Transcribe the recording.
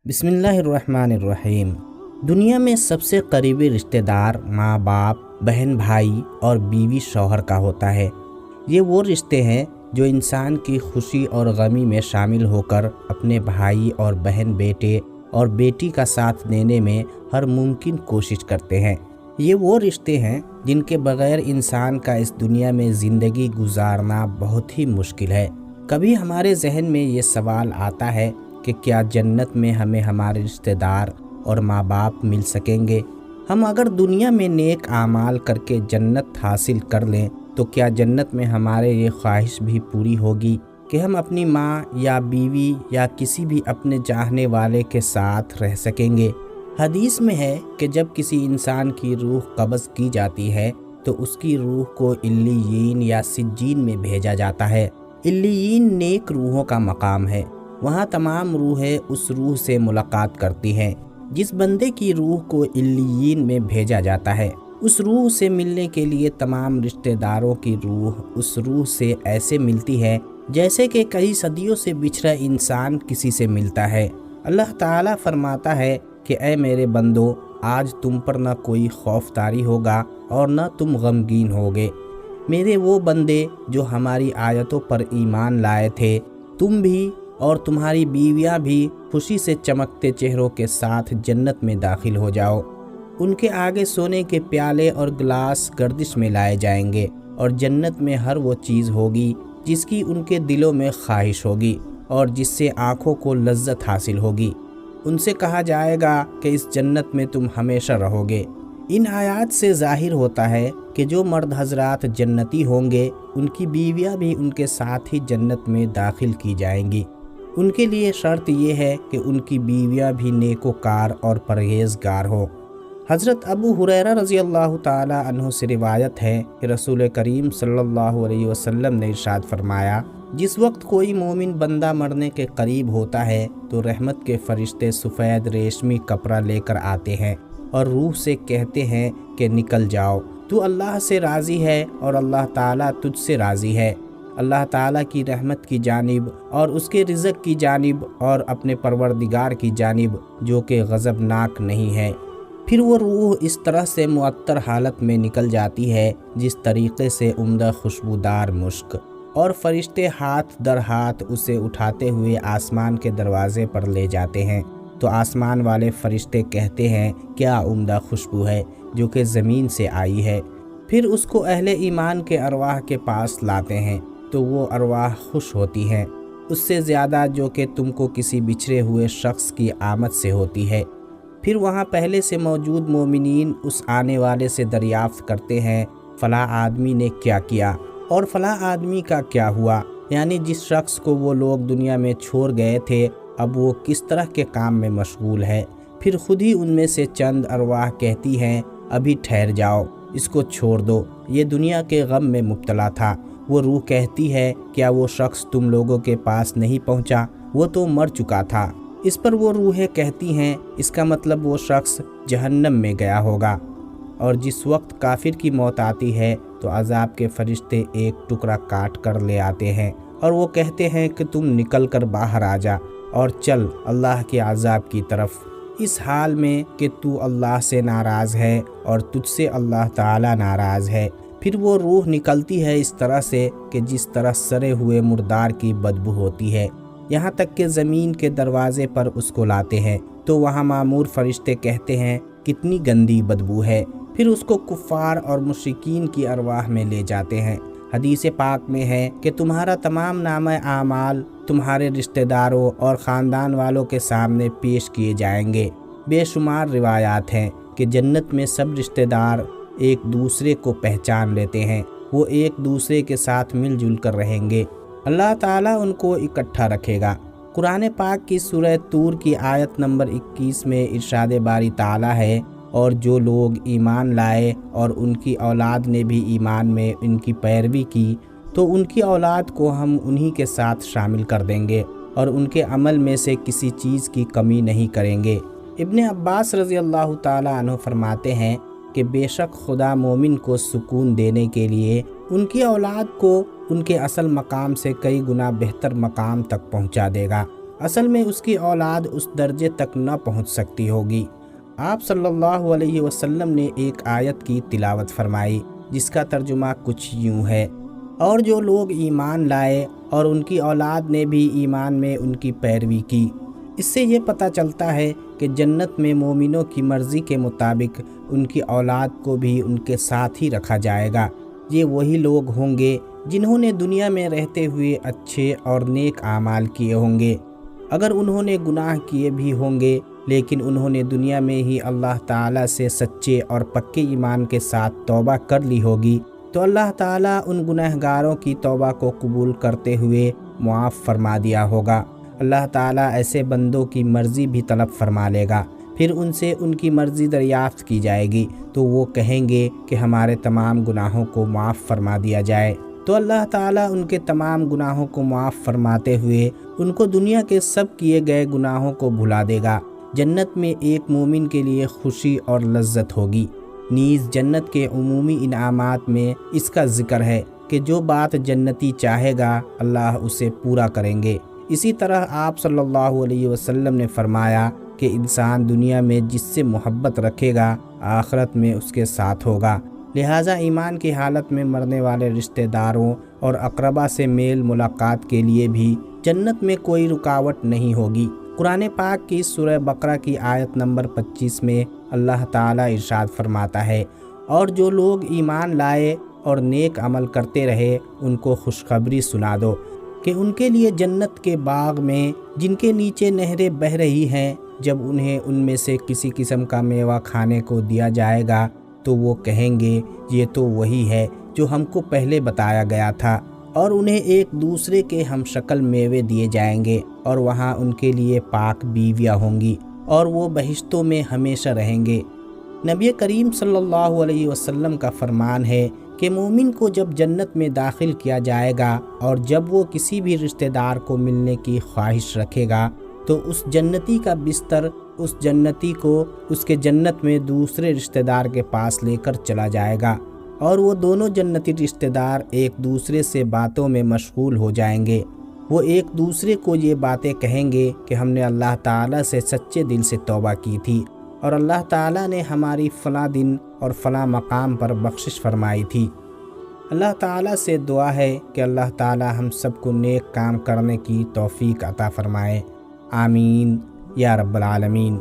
بسم اللہ الرحمن الرحیم۔ دنیا میں سب سے قریبی رشتہ دار ماں باپ، بہن بھائی اور بیوی شوہر کا ہوتا ہے۔ یہ وہ رشتے ہیں جو انسان کی خوشی اور غمی میں شامل ہو کر اپنے بھائی اور بہن، بیٹے اور بیٹی کا ساتھ دینے میں ہر ممکن کوشش کرتے ہیں۔ یہ وہ رشتے ہیں جن کے بغیر انسان کا اس دنیا میں زندگی گزارنا بہت ہی مشکل ہے۔ کبھی ہمارے ذہن میں یہ سوال آتا ہے کہ کیا جنت میں ہمیں ہمارے رشتہ دار اور ماں باپ مل سکیں گے؟ ہم اگر دنیا میں نیک اعمال کر کے جنت حاصل کر لیں تو کیا جنت میں ہمارے یہ خواہش بھی پوری ہوگی کہ ہم اپنی ماں یا بیوی یا کسی بھی اپنے چاہنے والے کے ساتھ رہ سکیں گے؟ حدیث میں ہے کہ جب کسی انسان کی روح قبض کی جاتی ہے تو اس کی روح کو علیین یا سجین میں بھیجا جاتا ہے۔ علیین نیک روحوں کا مقام ہے۔ وہاں تمام روحیں اس روح سے ملاقات کرتی ہیں۔ جس بندے کی روح کو علیین میں بھیجا جاتا ہے، اس روح سے ملنے کے لیے تمام رشتہ داروں کی روح اس روح سے ایسے ملتی ہے جیسے کہ کئی صدیوں سے بچھڑا انسان کسی سے ملتا ہے۔ اللہ تعالیٰ فرماتا ہے کہ اے میرے بندو، آج تم پر نہ کوئی خوف طاری ہوگا اور نہ تم غمگین ہوگے۔ میرے وہ بندے جو ہماری آیتوں پر ایمان لائے تھے، تم بھی اور تمہاری بیویاں بھی خوشی سے چمکتے چہروں کے ساتھ جنت میں داخل ہو جاؤ۔ ان کے آگے سونے کے پیالے اور گلاس گردش میں لائے جائیں گے، اور جنت میں ہر وہ چیز ہوگی جس کی ان کے دلوں میں خواہش ہوگی اور جس سے آنکھوں کو لذت حاصل ہوگی۔ ان سے کہا جائے گا کہ اس جنت میں تم ہمیشہ رہو گے۔ ان آیات سے ظاہر ہوتا ہے کہ جو مرد حضرات جنتی ہوں گے، ان کی بیویاں بھی ان کے ساتھ ہی جنت میں داخل کی جائیں گی۔ ان کے لیے شرط یہ ہے کہ ان کی بیویاں بھی نیکوکار اور پرہیزگار ہوں۔ حضرت ابو ہریرہ رضی اللہ تعالی عنہ سے روایت ہے کہ رسول کریم صلی اللہ علیہ وسلم نے ارشاد فرمایا، جس وقت کوئی مومن بندہ مرنے کے قریب ہوتا ہے تو رحمت کے فرشتے سفید ریشمی کپڑا لے کر آتے ہیں اور روح سے کہتے ہیں کہ نکل جاؤ، تو اللہ سے راضی ہے اور اللہ تعالیٰ تجھ سے راضی ہے، اللہ تعالیٰ کی رحمت کی جانب اور اس کے رزق کی جانب اور اپنے پروردگار کی جانب جو کہ غضبناک نہیں ہے۔ پھر وہ روح اس طرح سے معطر حالت میں نکل جاتی ہے جس طریقے سے عمدہ خوشبودار مشک، اور فرشتے ہاتھ در ہاتھ اسے اٹھاتے ہوئے آسمان کے دروازے پر لے جاتے ہیں، تو آسمان والے فرشتے کہتے ہیں کیا عمدہ خوشبو ہے جو کہ زمین سے آئی ہے۔ پھر اس کو اہل ایمان کے ارواح کے پاس لاتے ہیں تو وہ ارواح خوش ہوتی ہیں، اس سے زیادہ جو کہ تم کو کسی بچھڑے ہوئے شخص کی آمد سے ہوتی ہے۔ پھر وہاں پہلے سے موجود مومنین اس آنے والے سے دریافت کرتے ہیں فلاں آدمی نے کیا کیا اور فلاں آدمی کا کیا ہوا، یعنی جس شخص کو وہ لوگ دنیا میں چھوڑ گئے تھے اب وہ کس طرح کے کام میں مشغول ہے۔ پھر خود ہی ان میں سے چند ارواح کہتی ہیں ابھی ٹھہر جاؤ، اس کو چھوڑ دو، یہ دنیا کے غم میں مبتلا تھا۔ وہ روح کہتی ہے کیا وہ شخص تم لوگوں کے پاس نہیں پہنچا، وہ تو مر چکا تھا۔ اس پر وہ روحیں کہتی ہیں اس کا مطلب وہ شخص جہنم میں گیا ہوگا۔ اور جس وقت کافر کی موت آتی ہے تو عذاب کے فرشتے ایک ٹکڑا کاٹ کر لے آتے ہیں اور وہ کہتے ہیں کہ تم نکل کر باہر آ جا اور چل اللہ کے عذاب کی طرف، اس حال میں کہ تو اللہ سے ناراض ہے اور تجھ سے اللہ تعالی ناراض ہے۔ پھر وہ روح نکلتی ہے اس طرح سے کہ جس طرح سڑے ہوئے مردار کی بدبو ہوتی ہے، یہاں تک کہ زمین کے دروازے پر اس کو لاتے ہیں تو وہاں مامور فرشتے کہتے ہیں کتنی گندی بدبو ہے۔ پھر اس کو کفار اور مشرکین کی ارواح میں لے جاتے ہیں۔ حدیث پاک میں ہے کہ تمہارا تمام نامہ اعمال تمہارے رشتہ داروں اور خاندان والوں کے سامنے پیش کیے جائیں گے۔ بے شمار روایات ہیں کہ جنت میں سب رشتہ دار ایک دوسرے کو پہچان لیتے ہیں، وہ ایک دوسرے کے ساتھ مل جل کر رہیں گے، اللہ تعالیٰ ان کو اکٹھا رکھے گا۔ قرآن پاک کی سورہ طور کی آیت نمبر 21 میں ارشاد باری تعالیٰ ہے، اور جو لوگ ایمان لائے اور ان کی اولاد نے بھی ایمان میں ان کی پیروی کی تو ان کی اولاد کو ہم انہی کے ساتھ شامل کر دیں گے اور ان کے عمل میں سے کسی چیز کی کمی نہیں کریں گے۔ ابن عباس رضی اللہ تعالیٰ عنہ فرماتے ہیں کہ بے شک خدا مومن کو سکون دینے کے لیے ان کی اولاد کو ان کے اصل مقام سے کئی گنا بہتر مقام تک پہنچا دے گا۔ اصل میں اس کی اولاد اس درجے تک نہ پہنچ سکتی ہوگی۔ آپ صلی اللہ علیہ وسلم نے ایک آیت کی تلاوت فرمائی جس کا ترجمہ کچھ یوں ہے: اور جو لوگ ایمان لائے اور ان کی اولاد نے بھی ایمان میں ان کی پیروی کی۔ اس سے یہ پتہ چلتا ہے کہ جنت میں مومنوں کی مرضی کے مطابق ان کی اولاد کو بھی ان کے ساتھ ہی رکھا جائے گا۔ یہ وہی لوگ ہوں گے جنہوں نے دنیا میں رہتے ہوئے اچھے اور نیک اعمال کیے ہوں گے۔ اگر انہوں نے گناہ کیے بھی ہوں گے لیکن انہوں نے دنیا میں ہی اللہ تعالیٰ سے سچے اور پکے ایمان کے ساتھ توبہ کر لی ہوگی تو اللہ تعالیٰ ان گنہگاروں کی توبہ کو قبول کرتے ہوئے معاف فرما دیا ہوگا۔ اللہ تعالیٰ ایسے بندوں کی مرضی بھی طلب فرما لے گا، پھر ان سے ان کی مرضی دریافت کی جائے گی تو وہ کہیں گے کہ ہمارے تمام گناہوں کو معاف فرما دیا جائے، تو اللہ تعالیٰ ان کے تمام گناہوں کو معاف فرماتے ہوئے ان کو دنیا کے سب کیے گئے گناہوں کو بھلا دے گا۔ جنت میں ایک مومن کے لیے خوشی اور لذت ہوگی۔ نیز جنت کے عمومی انعامات میں اس کا ذکر ہے کہ جو بات جنتی چاہے گا اللہ اسے پورا کریں گے۔ اسی طرح آپ صلی اللہ علیہ وسلم نے فرمایا کہ انسان دنیا میں جس سے محبت رکھے گا آخرت میں اس کے ساتھ ہوگا، لہٰذا ایمان کی حالت میں مرنے والے رشتہ داروں اور اقربا سے میل ملاقات کے لیے بھی جنت میں کوئی رکاوٹ نہیں ہوگی۔ قرآن پاک کی سورہ بقرہ کی آیت نمبر 25 میں اللہ تعالیٰ ارشاد فرماتا ہے: اور جو لوگ ایمان لائے اور نیک عمل کرتے رہے ان کو خوشخبری سنا دو کہ ان کے لیے جنت کے باغ میں جن کے نیچے نہریں بہہ رہی ہیں، جب انہیں ان میں سے کسی قسم کا میوہ کھانے کو دیا جائے گا تو وہ کہیں گے یہ تو وہی ہے جو ہم کو پہلے بتایا گیا تھا، اور انہیں ایک دوسرے کے ہم شکل میوے دیے جائیں گے اور وہاں ان کے لیے پاک بیویاں ہوں گی اور وہ بہشتوں میں ہمیشہ رہیں گے۔ نبی کریم صلی اللہ علیہ وسلم کا فرمان ہے کہ مومن کو جب جنت میں داخل کیا جائے گا اور جب وہ کسی بھی رشتہ دار کو ملنے کی خواہش رکھے گا تو اس جنتی کا بستر اس جنتی کو اس کے جنت میں دوسرے رشتہ دار کے پاس لے کر چلا جائے گا، اور وہ دونوں جنتی رشتہ دار ایک دوسرے سے باتوں میں مشغول ہو جائیں گے۔ وہ ایک دوسرے کو یہ باتیں کہیں گے کہ ہم نے اللہ تعالیٰ سے سچے دل سے توبہ کی تھی اور اللہ تعالیٰ نے ہماری فلاں دن اور فلاں مقام پر بخشش فرمائی تھی۔ اللہ تعالیٰ سے دعا ہے کہ اللہ تعالیٰ ہم سب کو نیک کام کرنے کی توفیق عطا فرمائے۔ آمین یا رب العالمین۔